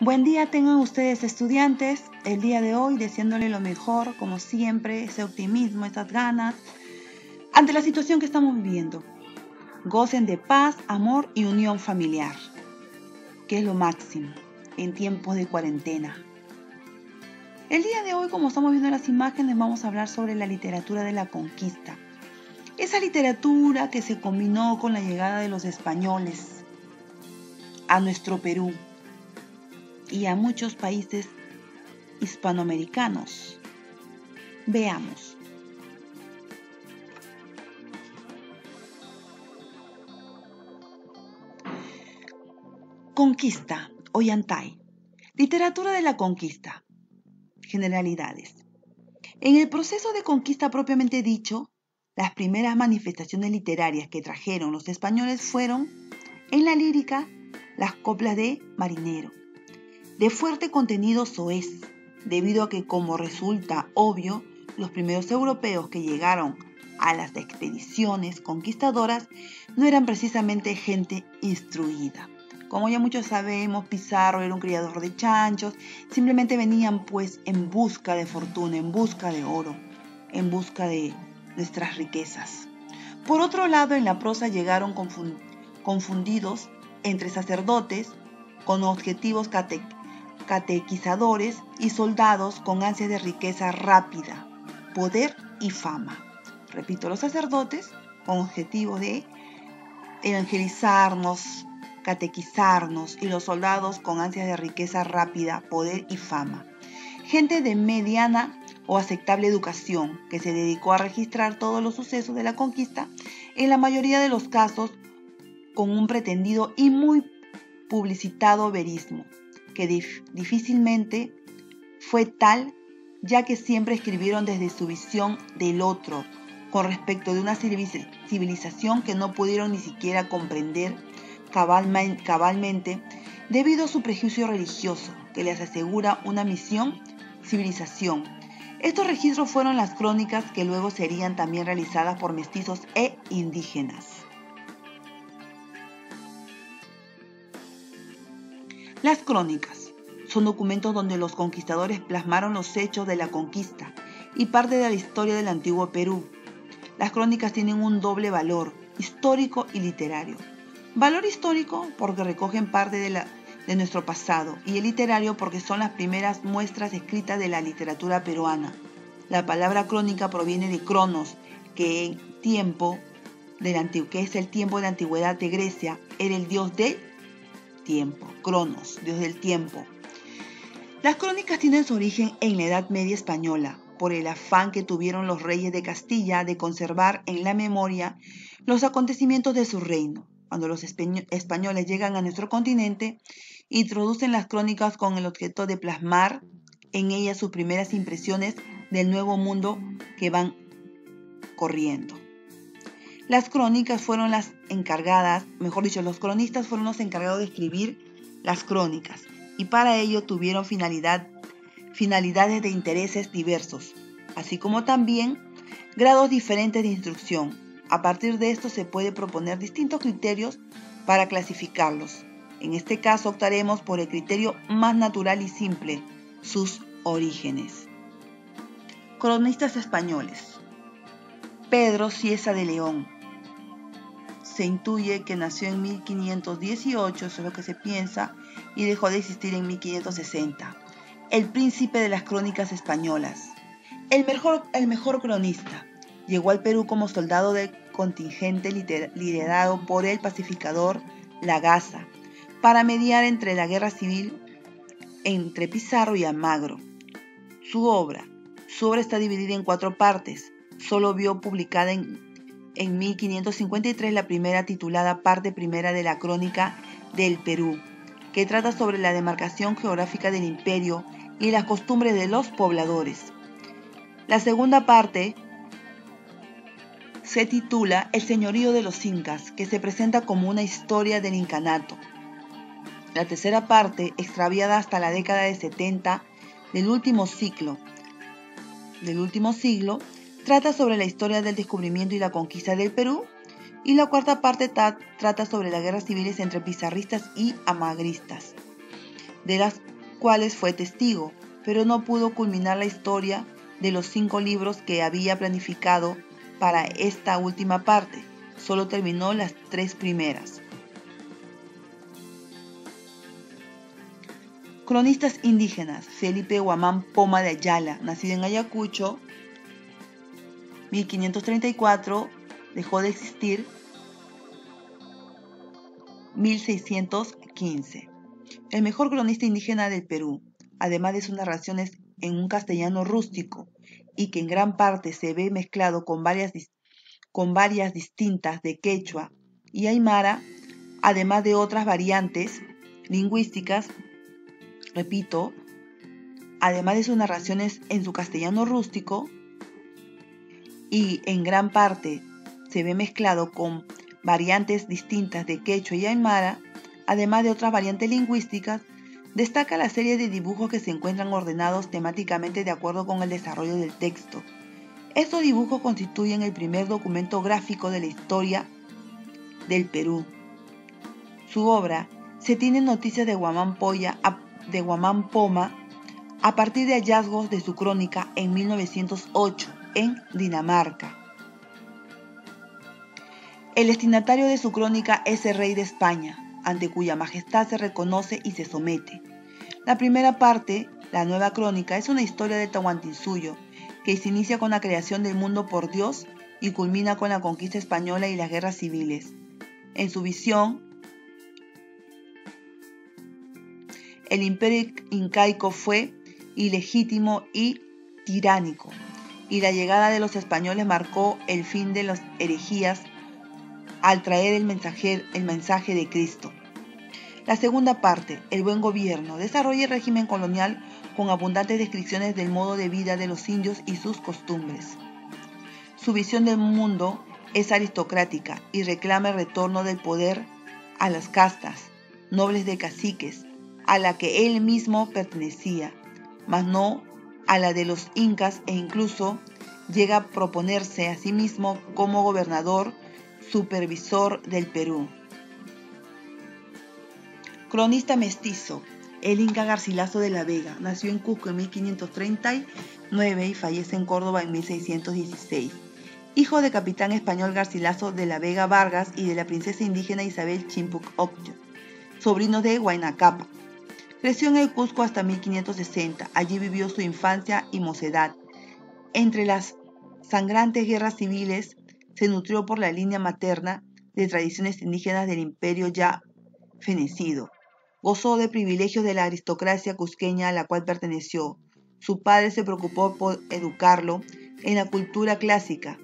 Buen día tengan ustedes, estudiantes. El día de hoy deseándole lo mejor, como siempre, ese optimismo, esas ganas ante la situación que estamos viviendo. Gocen de paz, amor y unión familiar, que es lo máximo en tiempos de cuarentena. El día de hoy, como estamos viendo en las imágenes, vamos a hablar sobre la literatura de la conquista. Esa literatura que se combinó con la llegada de los españoles a nuestro Perú y a muchos países hispanoamericanos. Veamos. Conquista, Ollantay. Literatura de la conquista. Generalidades. En el proceso de conquista propiamente dicho, las primeras manifestaciones literarias que trajeron los españoles fueron, en la lírica, las coplas de marinero, de fuerte contenido soez, debido a que, como resulta obvio, los primeros europeos que llegaron a las expediciones conquistadoras no eran precisamente gente instruida. Como ya muchos sabemos, Pizarro era un criador de chanchos, simplemente venían pues en busca de fortuna, en busca de oro, en busca de nuestras riquezas. Por otro lado, en la prosa llegaron confundidos entre sacerdotes con objetivos catequizadores y soldados con ansias de riqueza rápida, poder y fama. Repito, los sacerdotes con objetivo de evangelizarnos, catequizarnos, y los soldados con ansias de riqueza rápida, poder y fama. Gente de mediana o aceptable educación que se dedicó a registrar todos los sucesos de la conquista, en la mayoría de los casos con un pretendido y muy publicitado verismo, que difícilmente fue tal, ya que siempre escribieron desde su visión del otro, con respecto de una civilización que no pudieron ni siquiera comprender cabalmente debido a su prejuicio religioso, que les asegura una misión, civilización. Estos registros fueron las crónicas que luego serían también realizadas por mestizos e indígenas. Las crónicas son documentos donde los conquistadores plasmaron los hechos de la conquista y parte de la historia del antiguo Perú. Las crónicas tienen un doble valor, histórico y literario. Valor histórico porque recogen parte de nuestro pasado, y el literario porque son las primeras muestras escritas de la literatura peruana. La palabra crónica proviene de Cronos, que es el tiempo de la antigüedad de Grecia, era el dios del tiempo. Cronos, dios del tiempo. Las crónicas tienen su origen en la Edad Media española, por el afán que tuvieron los reyes de Castilla de conservar en la memoria los acontecimientos de su reino. Cuando los españoles llegan a nuestro continente, introducen las crónicas con el objeto de plasmar en ellas sus primeras impresiones del nuevo mundo que van corriendo. Las crónicas fueron las encargadas, los cronistas fueron los encargados de escribir las crónicas, y para ello tuvieron finalidades de intereses diversos, así como también grados diferentes de instrucción. A partir de esto se puede proponer distintos criterios para clasificarlos. En este caso optaremos por el criterio más natural y simple, sus orígenes. Cronistas españoles. Pedro Cieza de León. Se intuye que nació en 1518, eso es lo que se piensa, y dejó de existir en 1560. El príncipe de las crónicas españolas. El mejor cronista. Llegó al Perú como soldado de contingente liderado por el pacificador Lagaza para mediar entre la guerra civil entre Pizarro y Almagro. Su obra está dividida en 4 partes. Solo vio publicada en 1553 la primera, titulada Parte Primera de la Crónica del Perú, que trata sobre la demarcación geográfica del imperio y las costumbres de los pobladores. La segunda parte se titula El señorío de los incas, que se presenta como una historia del incanato. La tercera parte, extraviada hasta la década de 70 del último siglo, trata sobre la historia del descubrimiento y la conquista del Perú, y la cuarta parte trata sobre las guerras civiles entre pizarristas y amagristas. de las cuales fue testigo, pero no pudo culminar la historia de los 5 libros que había planificado para esta última parte. Solo terminó las 3 primeras. Cronistas indígenas. Felipe Guamán Poma de Ayala, nacido en Ayacucho, 1534, dejó de existir 1615. El mejor cronista indígena del Perú, además de sus narraciones en un castellano rústico y que en gran parte se ve mezclado con varias distintas de quechua y aymara, además de otras variantes lingüísticas, repito, además de sus narraciones en su castellano rústico y en gran parte se ve mezclado con variantes distintas de quechua y aymara, además de otras variantes lingüísticas, destaca la serie de dibujos que se encuentran ordenados temáticamente de acuerdo con el desarrollo del texto. Estos dibujos constituyen el primer documento gráfico de la historia del Perú. Su obra se tiene noticias de Guamán Poma a partir de hallazgos de su crónica en 1908 en Dinamarca. El destinatario de su crónica es el rey de España, ante cuya majestad se reconoce y se somete. La primera parte, la nueva crónica, es una historia de Tahuantinsuyo, que se inicia con la creación del mundo por Dios y culmina con la conquista española y las guerras civiles. En su visión, el imperio incaico fue ilegítimo y tiránico, y la llegada de los españoles marcó el fin de las herejías al traer el mensaje de Cristo. La segunda parte, el buen gobierno, desarrolla el régimen colonial con abundantes descripciones del modo de vida de los indios y sus costumbres. Su visión del mundo es aristocrática y reclama el retorno del poder a las castas nobles de caciques, a la que él mismo pertenecía, mas no a la de los incas, e incluso llega a proponerse a sí mismo como gobernador supervisor del Perú. Cronista mestizo. El Inca Garcilaso de la Vega nació en Cusco en 1539 y fallece en Córdoba en 1616. Hijo del capitán español Garcilaso de la Vega Vargas y de la princesa indígena Isabel Chimpuc Ocllo, sobrino de Huayna Cápac. Creció en el Cusco hasta 1560. Allí vivió su infancia y mocedad. Entre las sangrantes guerras civiles, se nutrió por la línea materna de tradiciones indígenas del imperio ya fenecido. Gozó de privilegios de la aristocracia cusqueña a la cual perteneció. Su padre se preocupó por educarlo en la cultura clásica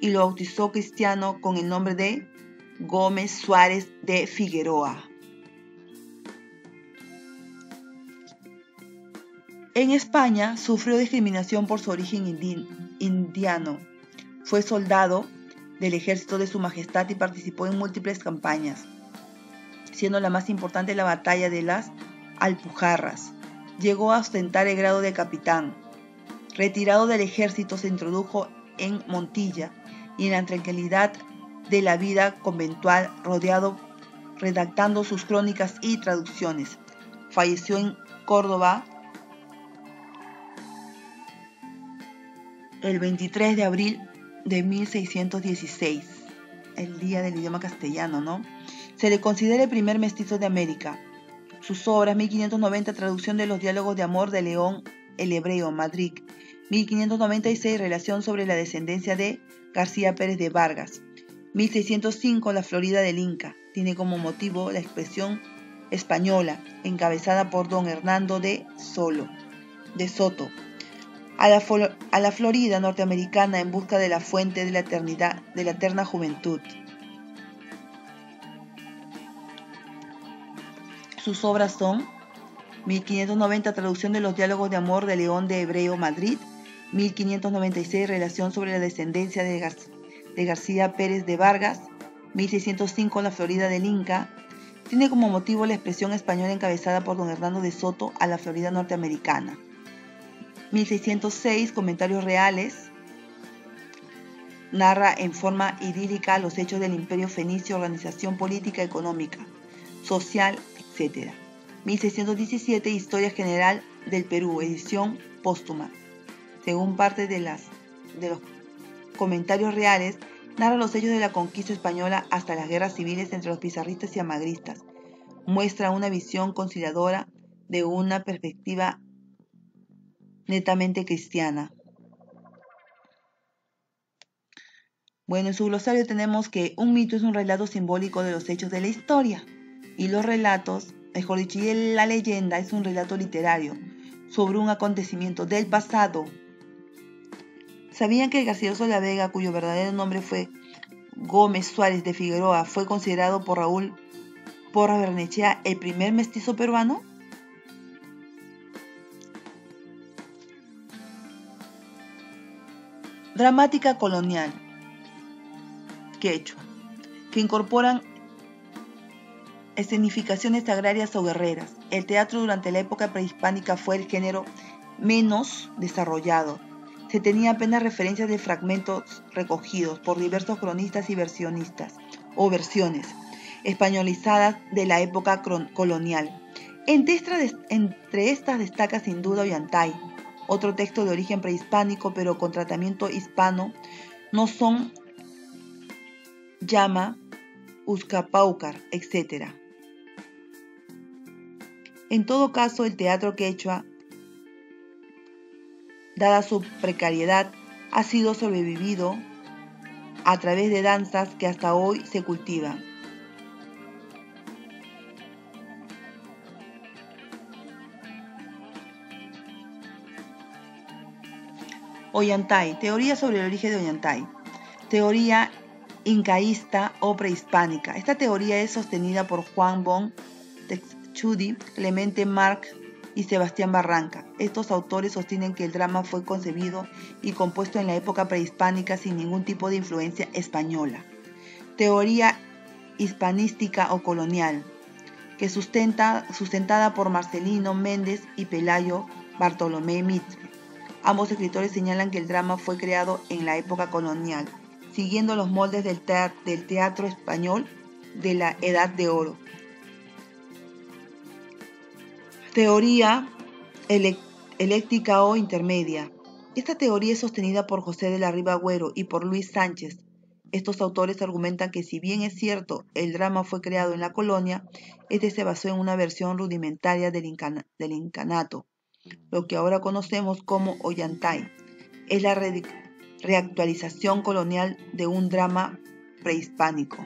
y lo bautizó cristiano con el nombre de Gómez Suárez de Figueroa. En España sufrió discriminación por su origen indiano. Fue soldado del ejército de su majestad y participó en múltiples campañas, siendo la más importante la batalla de las Alpujarras. Llegó a ostentar el grado de capitán. Retirado del ejército, se introdujo en Montilla y en la tranquilidad de la vida conventual, redactando sus crónicas y traducciones. Falleció en Córdoba el 23 de abril de 1616, el día del idioma castellano, ¿no? Se le considera el primer mestizo de América. Sus obras, 1590, traducción de los diálogos de amor de León el Hebreo, Madrid. 1596, relación sobre la descendencia de García Pérez de Vargas. 1605, la Florida del Inca. Tiene como motivo la expresión española, encabezada por don Hernando de Soto. A la Florida norteamericana en busca de la fuente de la eternidad, de la eterna juventud. Sus obras son 1590, traducción de los diálogos de amor de León de Hebreo, Madrid. 1596, relación sobre la descendencia de García Pérez de Vargas. 1605, la Florida del Inca. Tiene como motivo la expresión española encabezada por don Hernando de Soto a la Florida norteamericana. 1606, comentarios reales. Narra en forma idílica los hechos del imperio fenicio, organización política, económica, social, etc. 1617, Historia General del Perú, edición póstuma. Según parte de los comentarios reales, narra los hechos de la conquista española hasta las guerras civiles entre los pizarristas y amagristas. Muestra una visión conciliadora de una perspectiva netamente cristiana. Bueno, en su glosario tenemos que un mito es un relato simbólico de los hechos de la historia. Y los relatos, mejor dicho, y la leyenda es un relato literario sobre un acontecimiento del pasado. ¿Sabían que Garcilaso de la Vega, cuyo verdadero nombre fue Gómez Suárez de Figueroa, fue considerado por Raúl Porras Barnechea el primer mestizo peruano? Dramática colonial quechua, que incorporan escenificaciones agrarias o guerreras. El teatro durante la época prehispánica fue el género menos desarrollado. Se tenía apenas referencias de fragmentos recogidos por diversos cronistas y versionistas, o versiones españolizadas de la época colonial. Entre estas destaca sin duda Ollantay, otro texto de origen prehispánico pero con tratamiento hispano. No son Llama, Uzcapaucar, etc. En todo caso, el teatro quechua, dada su precariedad, ha sido sobrevivido a través de danzas que hasta hoy se cultivan. Ollantay, teoría sobre el origen de Ollantay. Teoría incaísta o prehispánica. Esta teoría es sostenida por Juan von Texudy, Clemente Marc y Sebastián Barranca. Estos autores sostienen que el drama fue concebido y compuesto en la época prehispánica sin ningún tipo de influencia española. Teoría hispanística o colonial, que sustentada por Marcelino Méndez y Pelayo Bartolomé Mitre. Ambos escritores señalan que el drama fue creado en la época colonial, siguiendo los moldes del teatro español de la Edad de Oro. Teoría eléctrica o intermedia. Esta teoría es sostenida por José de la Riva Agüero y por Luis Sánchez. Estos autores argumentan que si bien es cierto el drama fue creado en la colonia, este se basó en una versión rudimentaria del incanato, lo que ahora conocemos como Ollantay. Es la reactualización colonial de un drama prehispánico.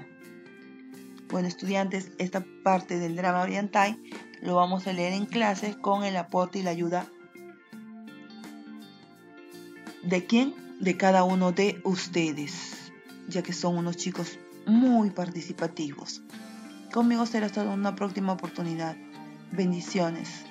Bueno, estudiantes, esta parte del drama Ollantay lo vamos a leer en clases con el aporte y la ayuda ¿de quién? De cada uno de ustedes, ya que son unos chicos muy participativos. Conmigo será hasta una próxima oportunidad. Bendiciones.